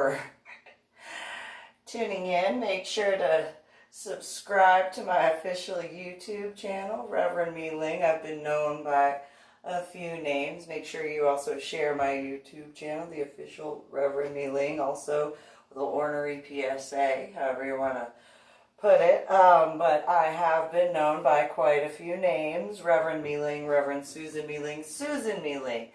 for tuning in. Make sure to subscribe to my official YouTube channel, Reverend MeeLing. I've been known by a few names. Make sure you also share my YouTube channel, the official Reverend MeeLing, also with the ornery PSA, however you want to put it. But I have been known by quite a few names. Reverend MeeLing, Reverend Susan MeeLing, Susan MeeLing.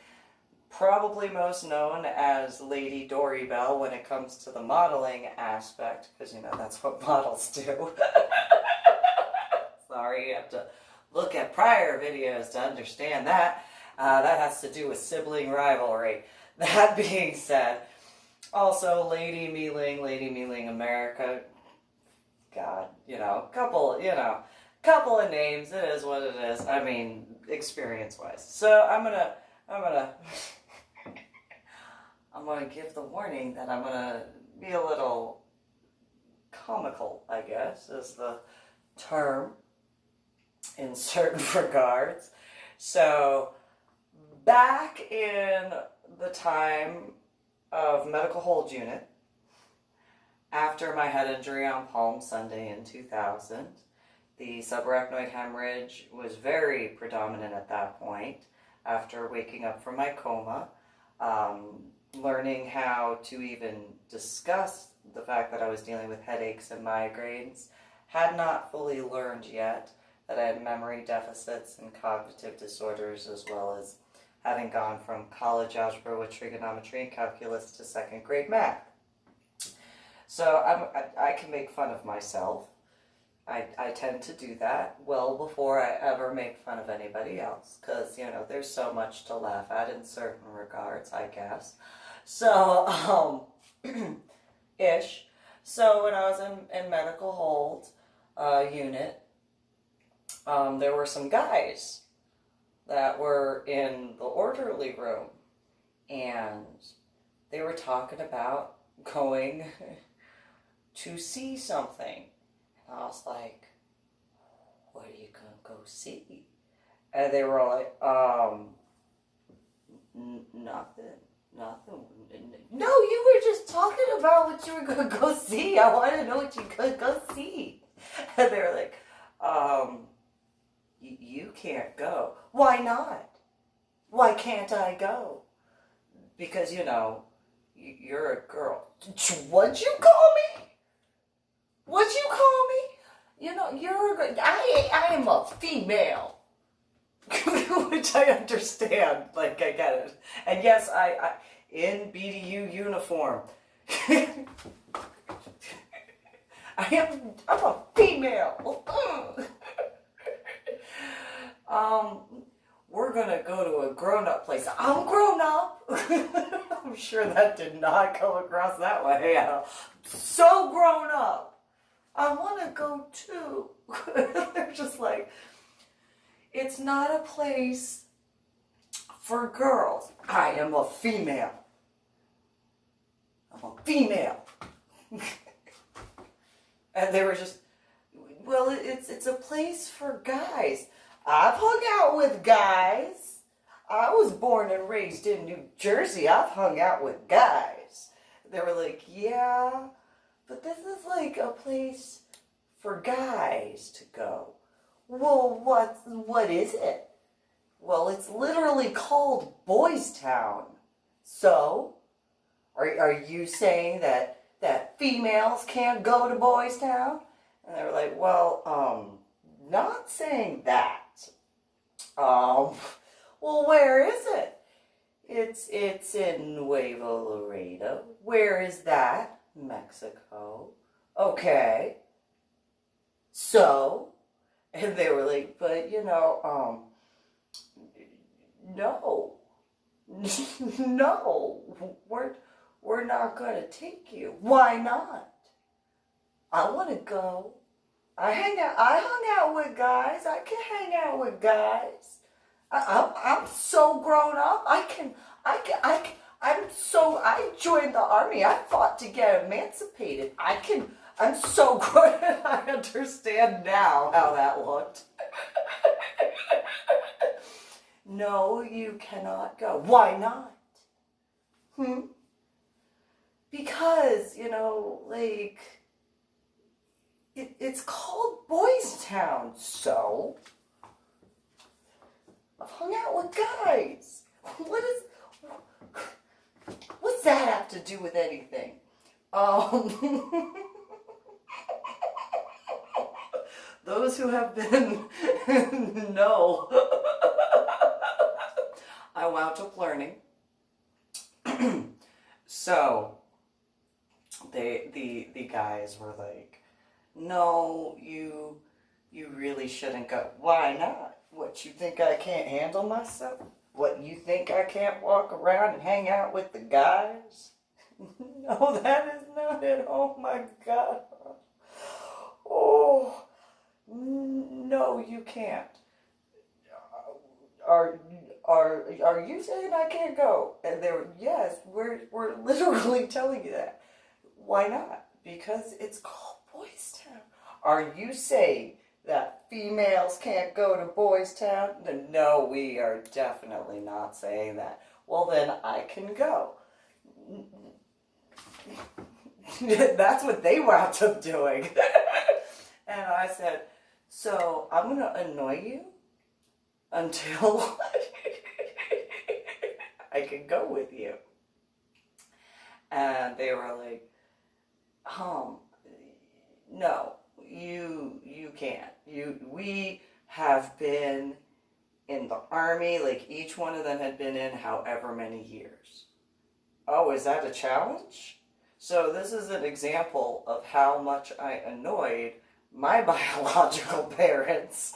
Probably most known as Lady Dori Belle when it comes to the modeling aspect, because, you know, that's what models do. Sorry, you have to look at prior videos to understand that. That has to do with sibling rivalry. That being said, also Lady MeeLing America. God, couple of names. It is what it is. I mean, experience-wise. So I'm gonna give the warning that I'm gonna be a little comical, I guess, is the term in certain regards. So back in the time of medical hold unit, after my head injury on Palm Sunday in 2000, the subarachnoid hemorrhage was very predominant at that point. After waking up from my coma, learning how to even discuss the fact that I was dealing with headaches and migraines, had not fully learned yet that I had memory deficits and cognitive disorders, as well as having gone from college algebra with trigonometry and calculus to second grade math. So I can make fun of myself. I tend to do that well before I ever make fun of anybody else, because, there's so much to laugh at in certain regards, I guess. So, ish. So when I was in medical hold unit, there were some guys that were in the orderly room, and they were talking about going to see something. And I was like, what are you going to go see? And they were all like, nothing. No, you were just talking about what you were going to go see. I want to know what you're going to go see. And they were like, you can't go. Why not? Why can't I go? Because, you're a girl. What'd you call me? What'd you call me? You're a girl. I am a female. Which I understand. Like, I get it. And yes, I in BDU uniform. I'm a female. We're gonna go to a grown-up place. I'm grown up. I'm sure that did not come across that way. I'm so grown up. I want to go too. They're just like, it's not a place for girls. I am a female. I'm a female. And they were just, well, it's a place for guys. I've hung out with guys. I was born and raised in New Jersey. I've hung out with guys. They were like, yeah, but this is like a place for guys to go. Well, what is it? Well, it's literally called Boystown. So, are you saying that females can't go to Boystown? And they were like, well, not saying that. Well, where is it? It's in Nuevo Loredo. Where is that? Mexico. Okay. So, and they were like, but no, no, we're not gonna take you. Why not? I want to go. I hung out with guys. I can hang out with guys. I'm so grown up. I joined the army. I fought to get emancipated. I'm so grown. I understand now how that looked. No, you cannot go. Why not? because, like, it's called Boystown, so I've hung out with guys. What's that have to do with anything? Those who have been know. I wound up learning. So the guys were like, no, you really shouldn't go. Why not? What, you think I can't handle myself? What, you think I can't walk around and hang out with the guys? No, that is not it. Oh my God. Oh, no, you can't. Are you saying I can't go? And they were, yes, we're literally telling you that. Why not? Because it's called Boystown. Are you saying that females can't go to Boystown? No, we are definitely not saying that. Well, then I can go. That's what they wound up doing. And I said, so I'm going to annoy you until I can go with you. And they were like, no, you can't. We have been in the army, like each one of them had been in however many years. Oh, is that a challenge? So this is an example of how much I annoyed my biological parents.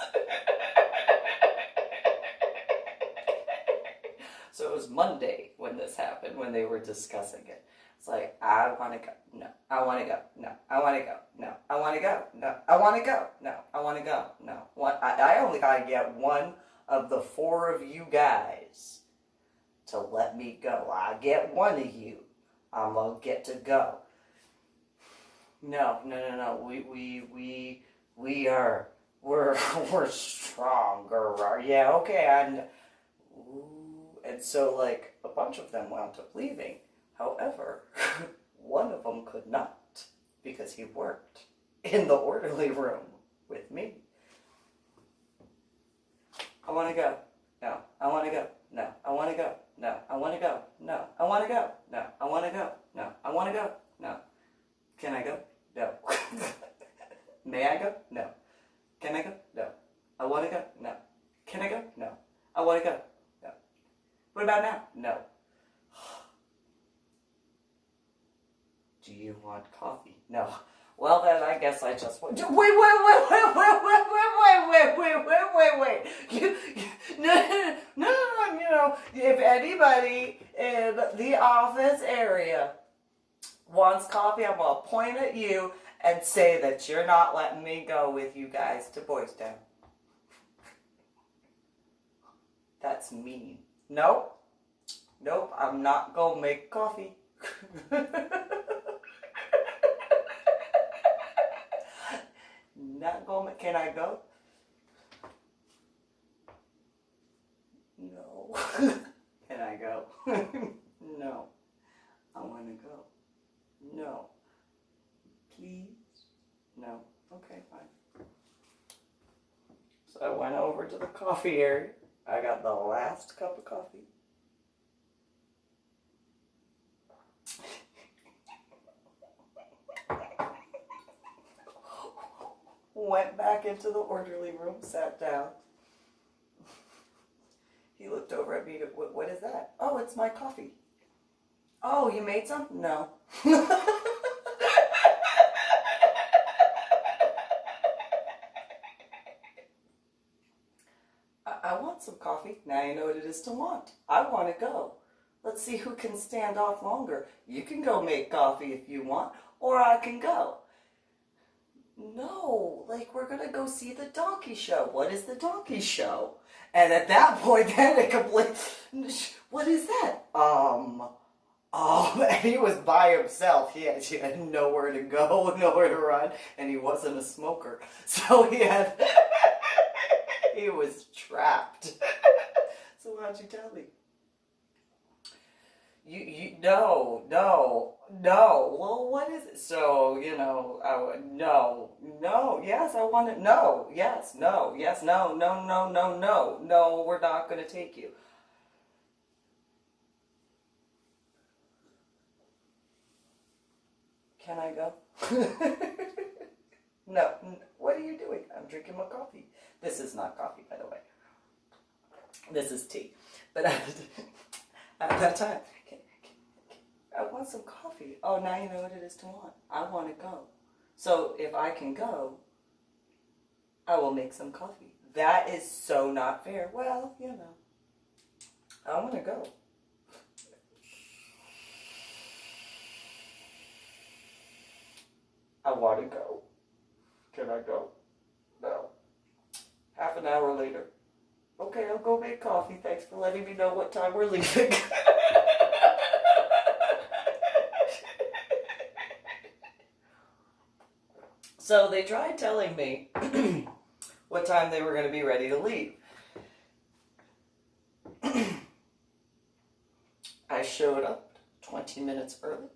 So it was Monday when this happened, when they were discussing it. It's like, I want to go. No, I want to go. No, I want to go. No, I want to go. No, I want to go. No, I want to go. No. I only got to get one of the four of you guys to let me go. I get one of you, I'm going to get to go. No. We're stronger. Yeah, okay. And so, like, a bunch of them wound up leaving. However, one of them could not, because he worked in the orderly room with me. I want to go. No. I want to go. No. I want to go. No. I want to go. No. I want to go. No. I want to go. No. I want to go. No. Can I go? No. May I go? No. Can I go? No. I want to go? No. Can I go? No. I want to go? No. What about now? No. Do you want coffee? No. Well, then I guess I just want... Wait. No. If anybody in the office area wants coffee, I'm going to point at you and say that you're not letting me go with you guys to Boystown. That's mean. Nope, I'm not going to make coffee. Not going. Can I go? No. Can I go? No. I want to go. No. Please? No. Okay, fine. So I went over to the coffee area. I got the last cup of coffee. Went back into the orderly room, sat down. He looked over at me. What is that? Oh, it's my coffee. Oh, you made some? No. I want some coffee. Now you know what it is to want. I want to go. Let's see who can stand off longer. You can go make coffee if you want, or I can go. No, like, we're going to go see the donkey show. What is the donkey show? And at that point, then it completely, what is that? And he was by himself. He had nowhere to go, nowhere to run, and he wasn't a smoker. So he was trapped. So why'd you tell me? no. Well, what is it? So, yes, I want it. No, yes, no, no, we're not going to take you. Can I go? No, what are you doing? I'm drinking my coffee. This is not coffee, by the way. This is tea. But I don't have time. I want some coffee. Oh, now you know what it is to want. I want to go. So if I can go, I will make some coffee. That is so not fair. Well, I want to go. I want to go. Can I go? No. Half an hour later. Okay, I'll go make coffee. Thanks for letting me know what time we're leaving. So they tried telling me what time they were going to be ready to leave. I showed up 20 minutes early,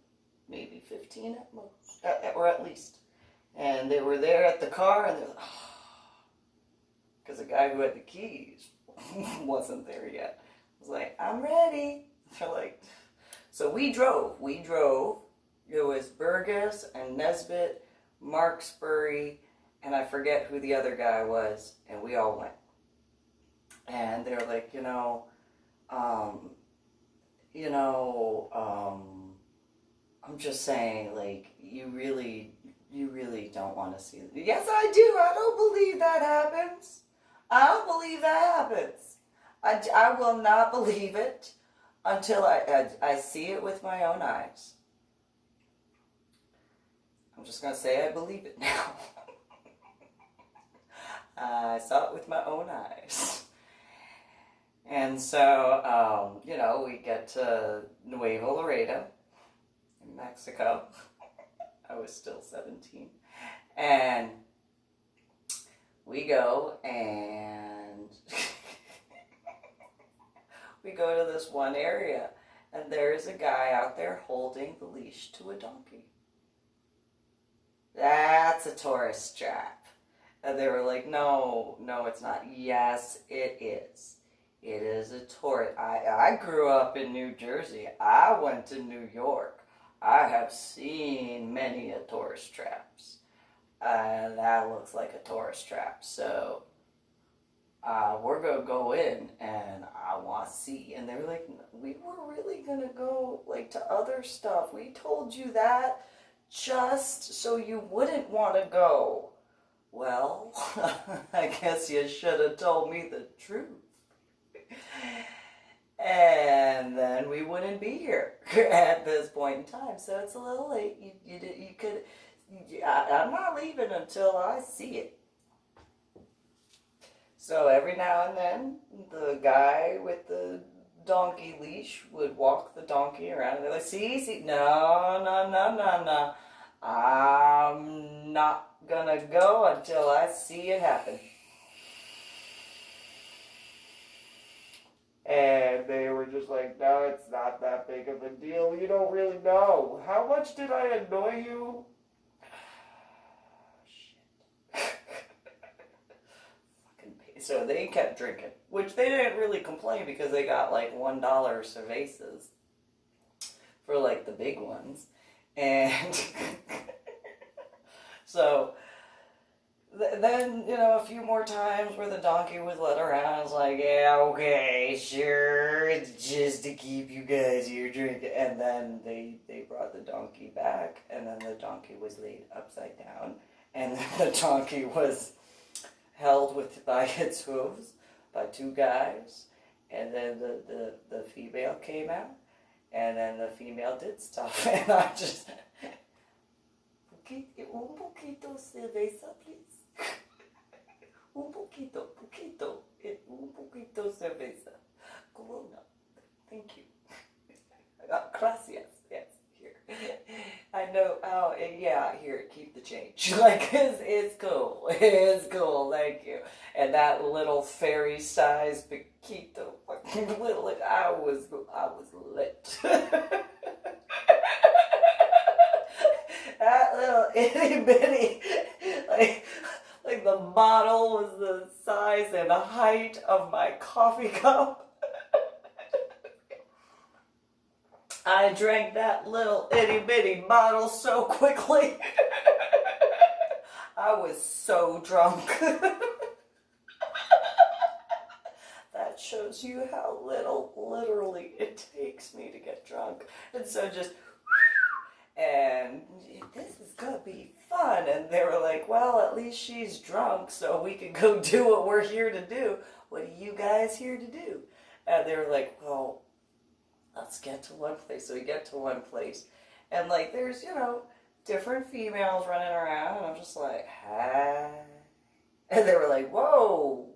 maybe 15 at most, or at least. And they were there at the car, and they're like, because the guy who had the keys wasn't there yet. I was like, I'm ready. They're like, so we drove. It was Burgess and Nesbitt, Marksbury, and I forget who the other guy was, and we all went. And they were like, I'm just saying, like, you really don't want to see it. Yes, I do. I don't believe that happens. I will not believe it until I see it with my own eyes. I'm just going to say I believe it now. I saw it with my own eyes. And so, we get to Nuevo Loredo in Mexico. I was still 17. And we go and we go to this one area, and there's a guy out there holding the leash to a donkey. That's a tourist trap. And they were like, no, it's not. Yes, it is. It is a tourist. I grew up in New Jersey. I went to New York. I have seen many a tourist traps. And that looks like a tourist trap. So we're going to go in, and I want to see. And they were like, we were really going to go like to other stuff. We told you that just so you wouldn't want to go. Well, I guess you should have told me the truth. And then we wouldn't be here at this point in time. So it's a little late. You could. I'm not leaving until I see it. So every now and then, the guy with the donkey leash would walk the donkey around, and they're like, see, no. I'm not gonna go until I see it happen. And they were just like, no, it's not that big of a deal. You don't really know. How much did I annoy you? So they kept drinking, which they didn't really complain because they got like $1 cervezas for like the big ones. And so then, a few more times where the donkey was led around, I was like, yeah, okay, sure, it's just to keep you guys here drinking. And then they brought the donkey back, and then the donkey was laid upside down, and then the donkey was held by its hooves by two guys, and then the female came out, and then the female did stuff, and I just, un poquito cerveza, please. Un poquito cerveza. Corona. Thank you. Gracias. Yes, here. I know. Oh, yeah, here, keep the change. Like, it's cool. It's cool, thank you. And that little fairy-sized poquito I was lit. That little itty bitty, like the bottle was the size and height of my coffee cup. I drank that little itty bitty bottle so quickly. I was so drunk. That shows you how little, literally, it takes me to get drunk. And so just, and this is gonna be fun. And they were like, well, at least she's drunk, so we can go do what we're here to do. What are you guys here to do? And they were like, well, let's get to one place. So we get to one place. And like, there's, you know, different females running around. And I'm just like, hi. And they were like, whoa.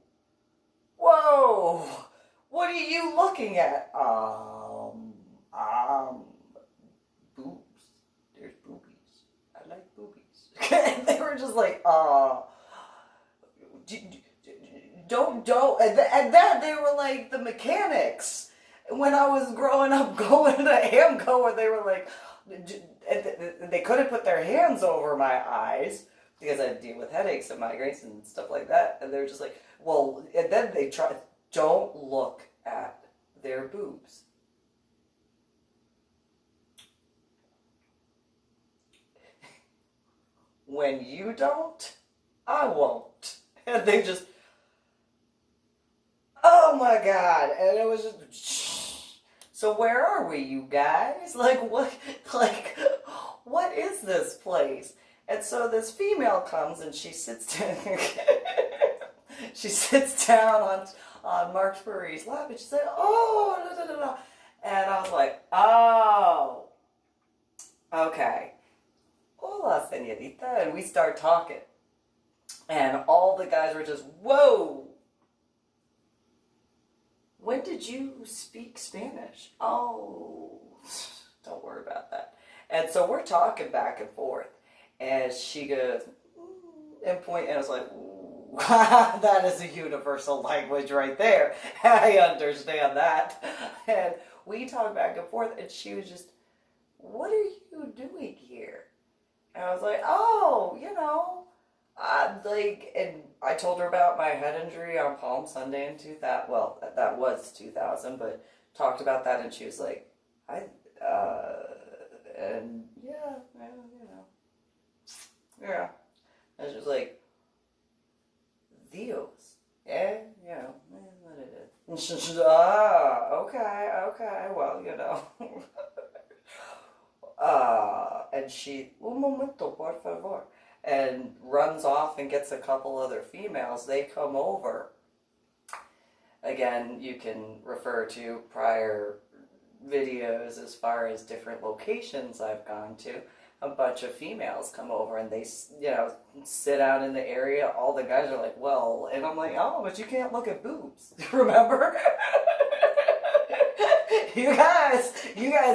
Whoa. What are you looking at? Boobs. There's boobies. I like boobies. And they were just like, don't. And then they were like the mechanics. When I was growing up going to AMCO, where they were like, they couldn't put their hands over my eyes because I deal with headaches and migraines and stuff like that. And they were just like, well, and then they try, don't look at their boobs. When you don't, I won't. And they just, oh my God. And it was just, so where are we, you guys? Like, what is this place? And so this female comes and she sits down, on Mark Murray's lap, and she said, oh, da, da, da, da. And I was like, oh, okay. Hola, señorita. And we start talking. And all the guys were just, whoa. When did you speak Spanish? Oh, don't worry about that. And so we're talking back and forth. And she goes, and point, and I was like, ooh, that is a universal language right there. I understand that. And we talked back and forth, and she was just, what are you doing here? And I was like, oh, you know, and I told her about my head injury on Palm Sunday in 2000. Well, that was 2000, but talked about that, and she was like, and yeah, well, you know, yeah. And she was like, Dios, yeah, you know, what it is. And she was, okay, well, you know. And she, un momento, por favor. And runs off and gets a couple other females. They come over. Again, you can refer to prior videos as far as different locations I've gone to. A bunch of females come over and they, you know, sit out in the area. All the guys are like, well, and I'm like, oh, but you can't look at boobs. Remember? You guys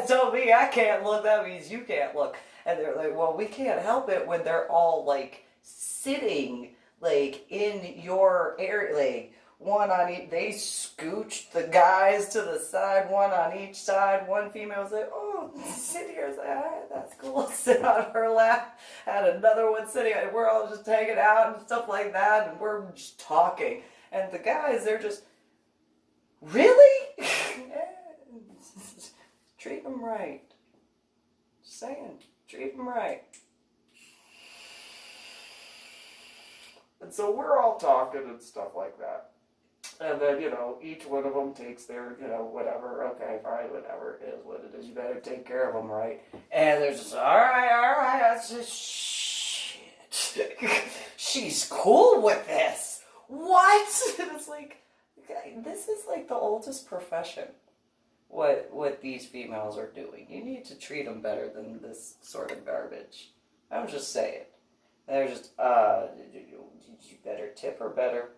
told me I can't look. That means you can't look. And they're like, well, we can't help it when they're all, like, sitting, like, in your area, like, one on each. They scooched the guys to the side, one on each side. One female was like, oh, sit here. I was like, all right, that's cool. Sit on her lap. Had another one sitting, and we're all just hanging out and stuff like that, and we're just talking. And the guys, they're just, really? Treat them right. Just saying. Treat them right. And so we're all talking and stuff like that. And then, you know, each one of them takes their, you know, whatever. Okay, fine, whatever. It is what it is. You better take care of them right. And they're just, all right. That's just shit. She's cool with this. What? And it's like, okay, this is like the oldest profession. What these females are doing. You need to treat them better than this sort of garbage. I'm just saying. They're just, you better tip her better.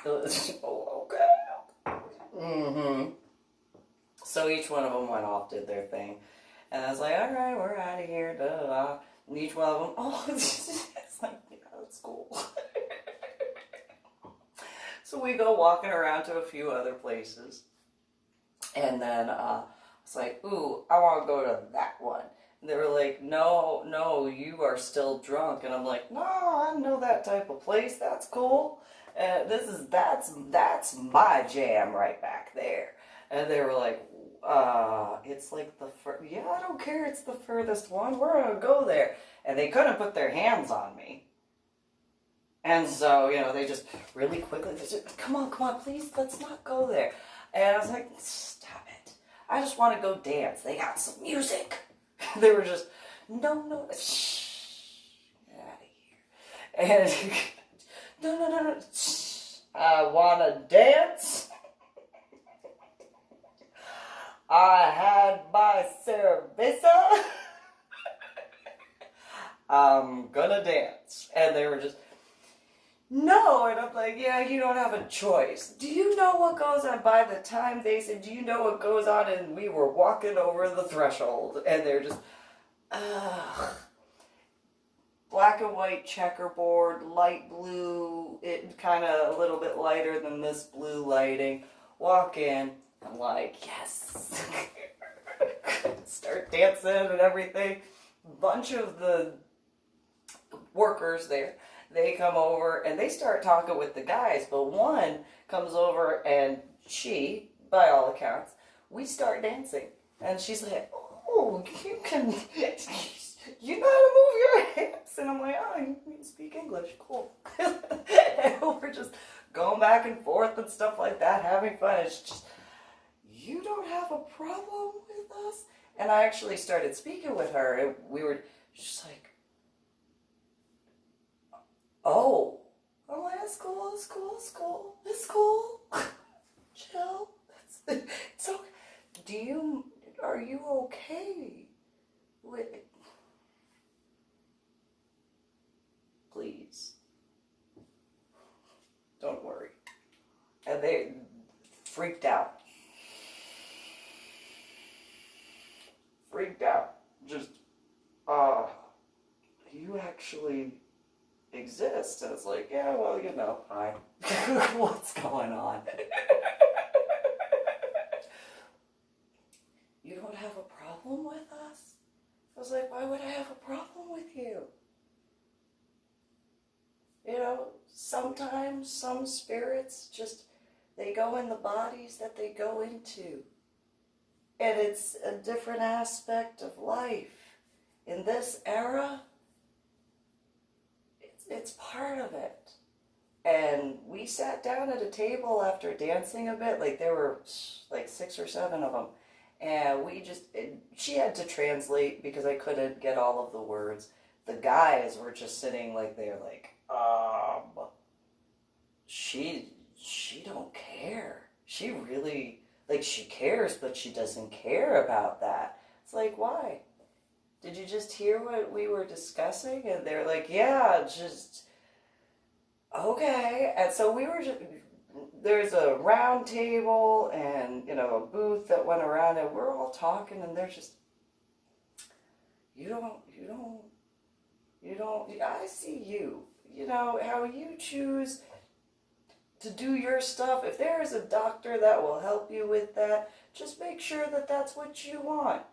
Oh, okay. Mm-hmm. So each one of them went off, did their thing. And I was like, all right, we're out of here, da-da-da. And each one of them, oh, it's like, yeah, it's cool. So we go walking around to a few other places. And then it's like, ooh, I want to go to that one. And they were like, no, you are still drunk. And I'm like, no, I know that type of place. That's cool. That's my jam right back there. And they were like, it's like yeah, I don't care. It's the furthest one. We're going to go there. And they couldn't put their hands on me. And so, they just really quickly, they said, come on, please, let's not go there. And I was like, stop it. I just want to go dance. They got some music. They were just, no, shh, get out of here. And, no, shh, I want to dance. I had my cerveza. I'm gonna dance. And they were just, no, and I'm like, yeah, you don't have a choice. Do you know what goes on? By the time they said, do you know what goes on? And we were walking over the threshold, and they're just, black and white checkerboard, light blue, it kind of a little bit lighter than this blue lighting. Walk in, I'm like, yes. Start dancing and everything. Bunch of the workers there, they come over and they start talking with the guys, but one comes over and she, by all accounts, we start dancing. And she's like, oh, you know how to move your hips? And I'm like, oh, you speak English, cool. And we're just going back and forth and stuff like that, having fun. It's just, you don't have a problem with us? And I actually started speaking with her, and we were just like, oh. I'm like, it's cool. Chill. It's okay. Are you okay with it? Please. Don't worry. And they freaked out. Just, you actually exist. And it's like, yeah, well, hi. What's going on? You don't have a problem with us? I was like, why would I have a problem with you? Sometimes some spirits just, they go in the bodies that they go into. And it's a different aspect of life. In this era, it's part of it. And we sat down at a table after dancing a bit, like there were like 6 or 7 of them. And she had to translate because I couldn't get all of the words. The guys were just sitting like, they're like, she don't care. She really, like, she cares, but she doesn't care about that. It's like, why? Did you just hear what we were discussing? And they're like, yeah, just, okay. And so we were just, there's a round table and, a booth that went around, and we're all talking, and they're just, you don't, I see you. How you choose to do your stuff. If there is a doctor that will help you with that, just make sure that that's what you want.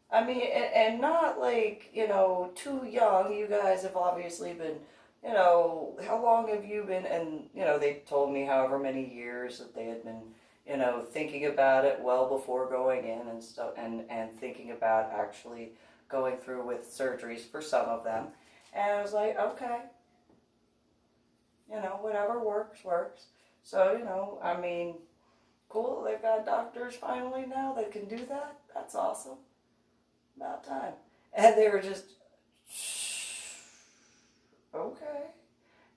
I mean, and not like, too young. You guys have obviously been, how long have you been? And, they told me however many years that they had been, thinking about it well before going in and stuff, and thinking about actually going through with surgeries for some of them. And I was like, okay, whatever works. So, I mean, cool, they've got doctors finally now that can do that. That's awesome. About time. And they were just, okay.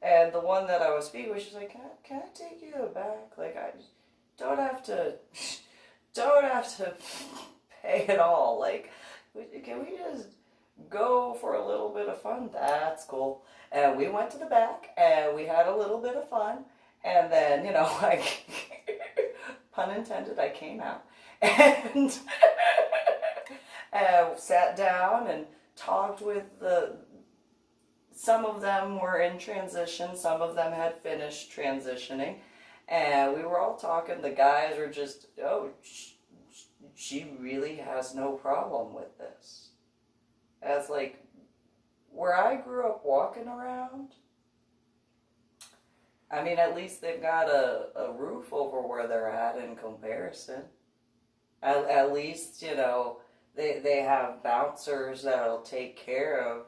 And the one that I was speaking with, she's like, can I take you back? Like, I just don't have to pay at all. Like, can we just go for a little bit of fun? That's cool. And we went to the back, and we had a little bit of fun. And then, pun intended, I came out. And sat down and talked with some of them were in transition, some of them had finished transitioning, And we were all talking. The guys were just, oh, she really has no problem with this. As like, where I grew up walking around, I mean, at least they've got a roof over where they're at in comparison. At least, you know, they have bouncers that'll take care of,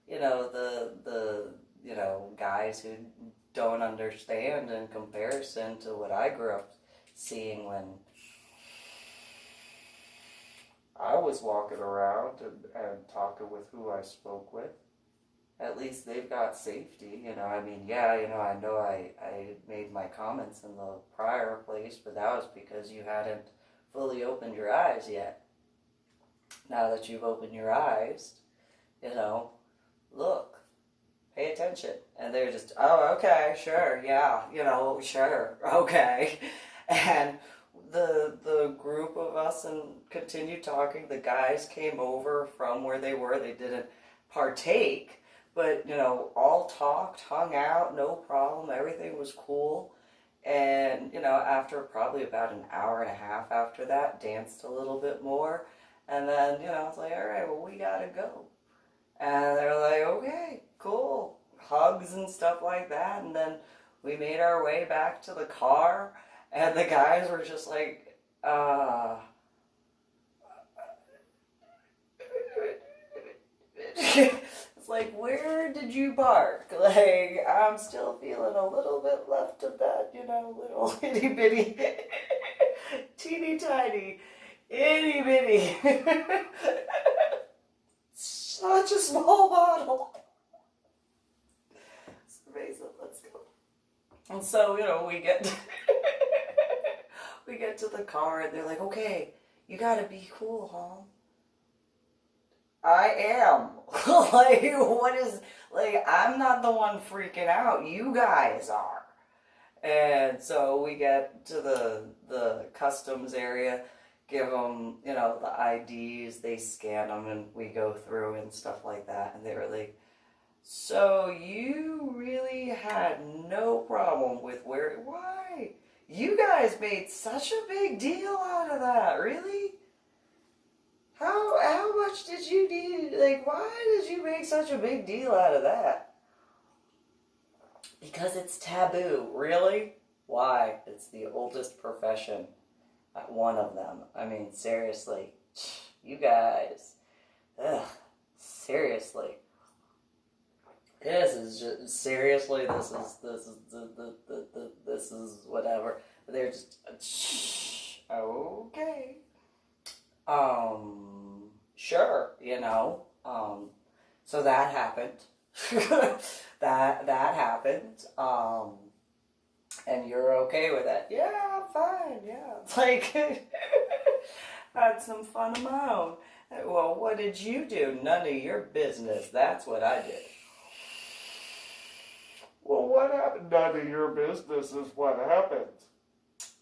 you know, the you know, guys who don't understand in comparison to what I grew up seeing when I was walking around and talking with who I spoke with. At least they've got safety, you know. I mean, yeah, you know I made my comments in the prior place, but that was because you hadn't fully opened your eyes yet. Now that you've opened your eyes, you know, look, pay attention. And they're just, oh, okay, sure, yeah, you know, sure, okay. And the group of us and continued talking. The guys came over from where they were. They didn't partake, but, you know, all talked, hung out, no problem. Everything was cool. And, you know, after probably about an hour and a half after that, danced a little bit more. And then, you know, I was like, all right, well, we got to go. And they're like, okay, cool. Hugs and stuff like that. And then we made our way back to the car. And the guys were just like, it's like, where did you park? Like, I'm still feeling a little bit left of that, you know, little itty bitty, teeny tiny, itty bitty, such a small bottle. It's amazing, let's go. And so, you know, we get we get to the car and they're like, okay, you gotta be cool, huh? I am. Like, what is, like, I'm not the one freaking out. You guys are. And so we get to the customs area, give them, you know, the IDs, they scan them, and we go through and stuff like that. And they were like, so you really had no problem with why? You guys made such a big deal out of that, really? How much did you need, like, why did you make such a big deal out of that? Because it's taboo. Really? Why? It's the oldest profession. One of them. I mean, seriously. You guys. Ugh. Seriously. This is just, seriously, this is whatever. They're just, okay. Sure, you know, so that happened, that happened, and you're okay with that. Yeah, I'm fine, yeah, it's like, I had some fun of my own. Well, what did you do? None of your business. That's what I did. Well, what happened? None of your business is what happened.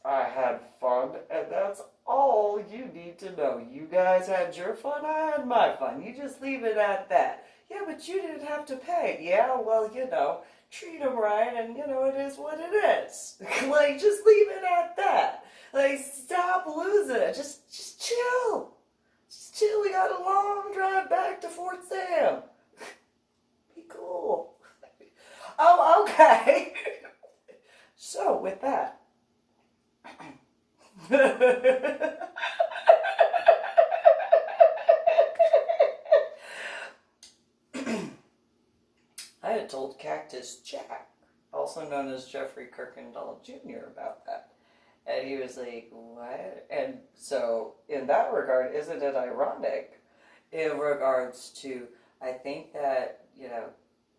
I had fun, and that's all you need to know. You guys had your fun, I had my fun. You just leave it at that. Yeah, but you didn't have to pay. Yeah, well, you know, treat them right, and, you know, it is what it is. Like, just leave it at that. Like, stop losing it. Just chill. Just chill. We got a long drive back to Fort Sam. Be cool. Oh, okay. So, with that, I had told Cactus Jack, also known as Jeffrey Kuykendall Jr, about that. And he was like, what? And so, in that regard, isn't it ironic in regards to, I think that, you know,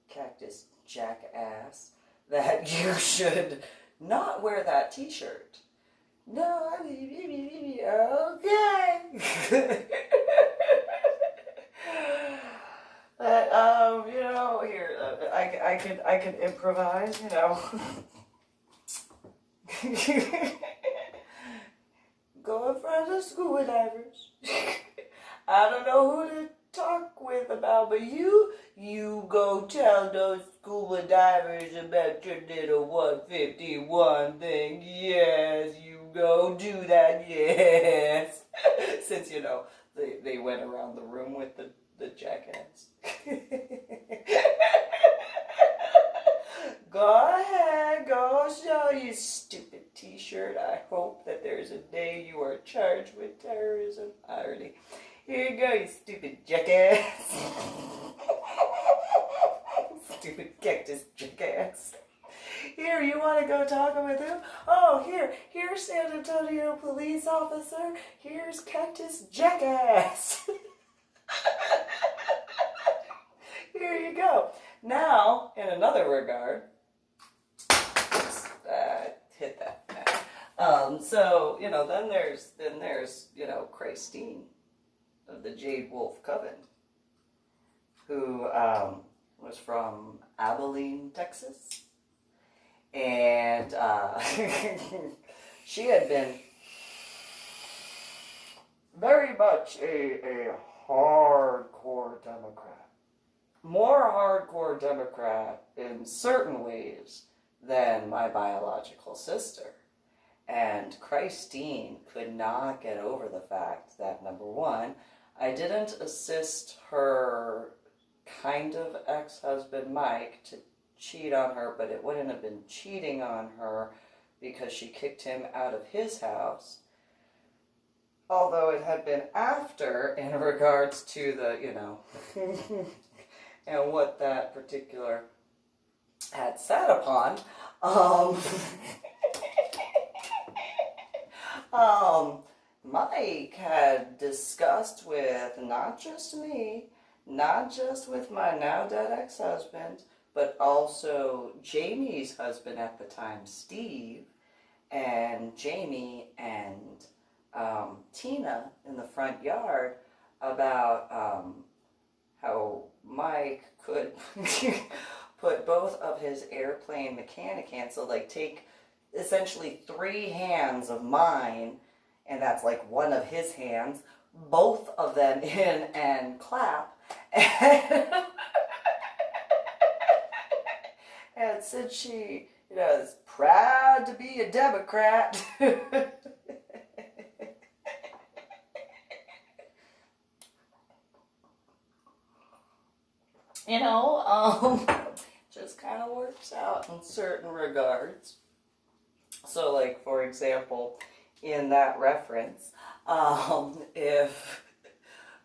Cactus Jack ass, that you should not wear that t-shirt. No, I mean, okay. But, you know, here, I can improvise, you know. Go in front of scuba divers. I don't know who to talk with about, but you You go tell those scuba divers about your little 151 thing. Yes, you go do that, yes. Since, they went around the room with the jackass. Go ahead, go show you stupid t-shirt. I hope that there's a day you are charged with terrorism. Irony. Here you go, you stupid jackass. Stupid Cactus Jackass. Here, you want to go talking with him? Oh, here's San Antonio police officer. Here's Cactus Jackass. Here you go. Now, in another regard, hit that. So, then there's Christ-ine of the Jade Wolfe Coven, who was from Abilene, Texas. And she had been very much a hardcore Democrat. More hardcore Democrat in certain ways than my biological sister. And Christ-ine could not get over the fact that, number one, I didn't assist her kind of ex-husband Mike to cheat on her, but it wouldn't have been cheating on her because she kicked him out of his house. Although it had been after in regards to the, and what that particular had sat upon. Mike had discussed with not just me, not just with my now dead ex-husband, but also Jamie's husband at the time, Steve, and Jamie and Tina in the front yard about how Mike could put both of his airplane mechanic hands, so take essentially 3 hands of mine, and that's one of his hands, both of them in and clap, and since she is proud to be a Democrat, just kind of works out in certain regards. So, for example, in that reference, if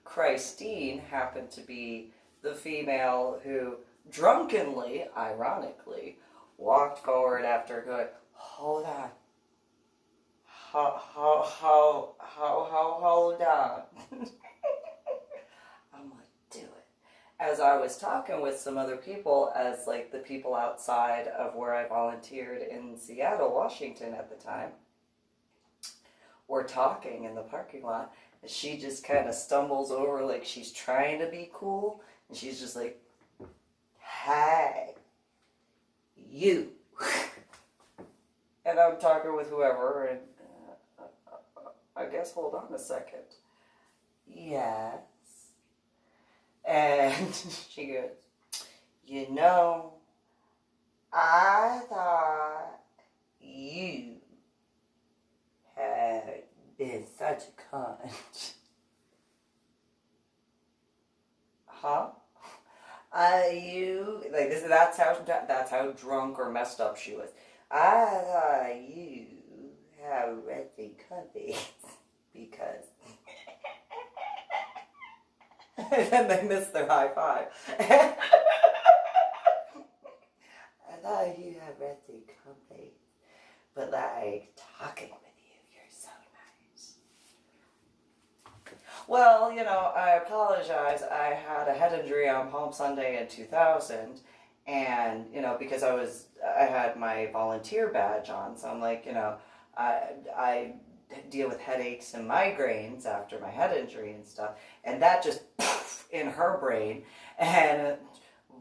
Christ-ine happened to be the female who drunkenly, ironically, walked forward after going, hold on, hold on. I'm gonna do it. As I was talking with some other people, as the people outside of where I volunteered in Seattle, Washington at the time, were talking in the parking lot, and she just kind of stumbles over she's trying to be cool, and she's just hey, you. And I'm talking with whoever, and I guess, hold on a second. Yes. And she goes, I thought you had been such a cunt. Huh? That's how drunk or messed up she was. I thought you had read the cunty because. And then they missed their high five. I thought you had read the cunty, but talking with you, you're so nice. Well, I apologize. I had a head injury on Palm Sunday in 2000, and, because I had my volunteer badge on, so I'm I deal with headaches and migraines after my head injury and stuff, and that just in her brain, and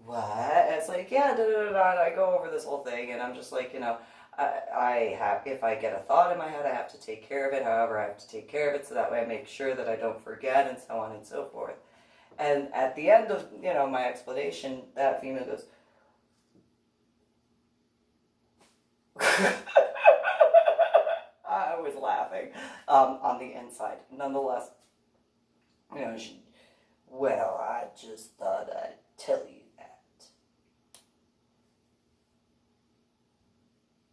what? And it's yeah, and I go over this whole thing, and I'm just I have, if I get a thought in my head, I have to take care of it. However, I have to take care of it so that way I make sure that I don't forget, and so on and so forth. And at the end of, my explanation, that female goes, I was laughing on the inside. Nonetheless, well, I just thought I'd tell you that.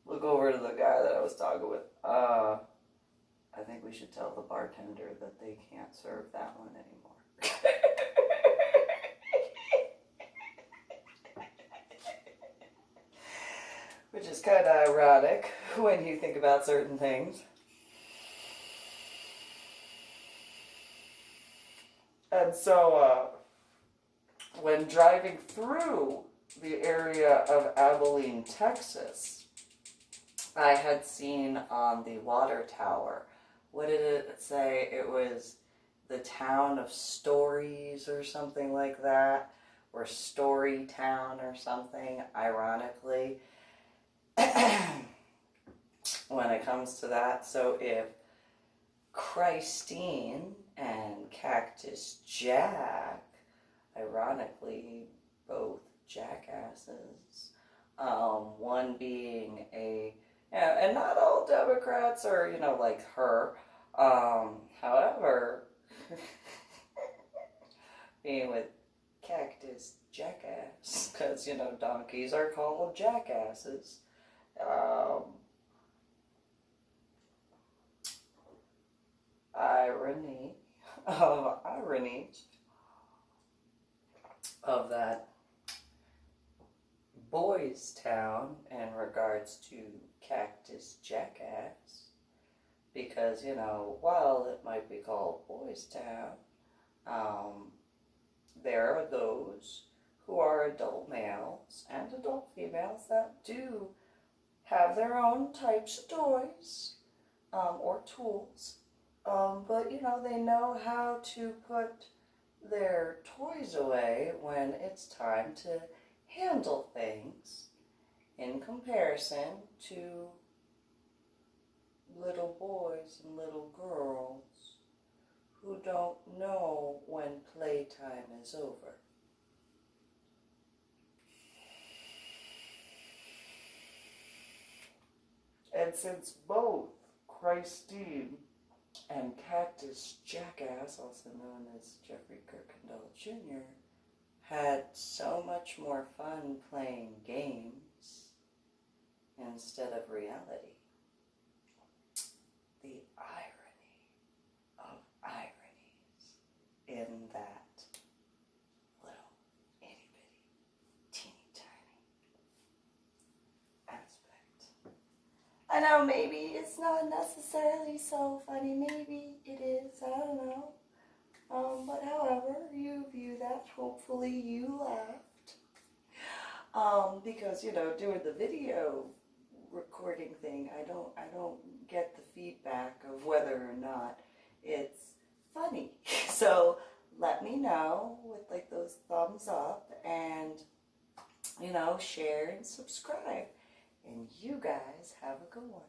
Look over to the guy that I was talking with. I think we should tell the bartender that they can't serve that one anymore. Which is kind of ironic when you think about certain things. And so, when driving through the area of Abilene, Texas, I had seen on the water tower, what did it say? It was the town of stories or something like that, or Story Town or something, ironically, when it comes to that. So if Christ-ine and Cactus Jack, ironically, both jackasses, one being and not all Democrats are, like her, however, being with Cactus Jackass, because, donkeys are called jackasses, irony of ironies of that Boystown in regards to Cactus Jackass, because, while it might be called Boystown, there are those who are adult males and adult females that do have their own types of toys, or tools, but, they know how to put their toys away when it's time to handle things, in comparison to little boys and little girls who don't know when playtime is over. And since both Christ-ine and Cactus Jackass, also known as Jeffrey Kuykendall Jr., had so much more fun playing games instead of reality, the irony of ironies in that little itty-bitty, teeny-tiny aspect. I know maybe it's not necessarily so funny, maybe it is, I don't know. But however you view that, hopefully you laughed. Because, doing the video recording thing, I don't get the feedback of whether or not it's funny. So let me know with like those thumbs up and, share and subscribe. And you guys have a good one.